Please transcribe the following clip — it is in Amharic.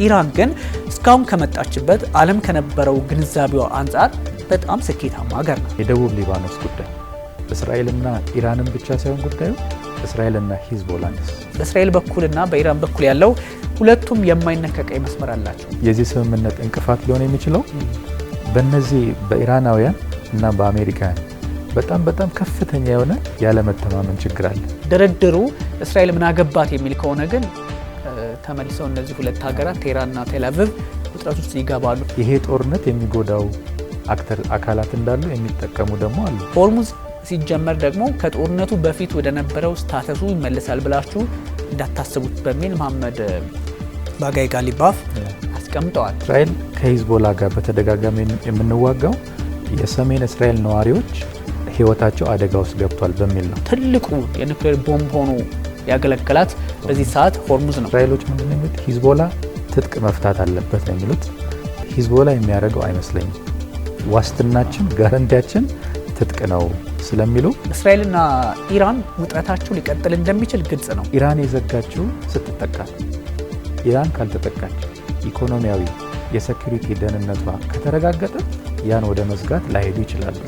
ኢራን ግን እስካሁን ከመጣችበት ዓለም ከነበረው ግንዛቤው አንጻር በጣም ስኬታማ ሀገር ነው። የደቡብ ሊባኖስ ጉዳይ እስራኤልና ኢራንን ብቻ ሳይሆን ጉዳዩ እስራኤልና ሂዝቦላንስ በእስራኤል በኩልና በኢራን በኩል ያለው ሁለቱም የማይነካቀይ መስመር አላቸው። የዚህ ስምምነት እንቅፋት ሊሆን የሚችለው በእነዚህ በኢራናውያን እና በአሜሪካን በጣም ከፍተኛ የሆነ ያለመተማመን ችግር አለ። ድርድሩ እስራኤል ምን አገባት የሚል ከሆነ ግን ተመልሰው እነዚህ ሁለት ሀገራት ቴህራንና ቴልአቪቭ ውጥረት ውስጥ ይገባሉ። ይሄ ጦርነት የሚጎዳው አካላት እንዳሉ የሚጠቀሙ ደግሞ አሉ። ሆርሙዝ ሲጀመር ደግሞ ከጦርነቱ በፊት ወደ ነበረው ስታተሱ ይመለሳል ብላችሁ እንዳታስቡት በሚል መሐመድ ባጋይ ጋሊባፍ አስቀምጠዋል። እስራኤል ከሂዝቦላ ጋር በተደጋጋሚ የምንዋጋው የሰሜን እስራኤል ነዋሪዎች ህይወታቸው አደጋ ውስጥ ገብቷል በሚል ነው። ትልቁ የኒውክሌር ቦምብ ሆኖ ያገለገላት በዚህ ሰዓት ሆርሙዝ ነው። እስራኤሎች ምንድነው የሚሉት? ሂዝቦላ ትጥቅ መፍታት አለበት ነው የሚሉት። ሂዝቦላ የሚያደርገው አይመስለኝም። ዋስትናችን ጋራንቲያችን ትጥቅ ነው ስለሚሉ እስራኤልና ኢራን ውጥረታቸው ሊቀጥል እንደሚችል ግልጽ ነው። ኢራን የዘጋችው ስትጠቃ፣ ኢራን ካልተጠቃች ኢኮኖሚያዊ የሴኩሪቲ ደህንነቷ ከተረጋገጠ ያን ወደ መዝጋት ላይሄዱ ይችላሉ።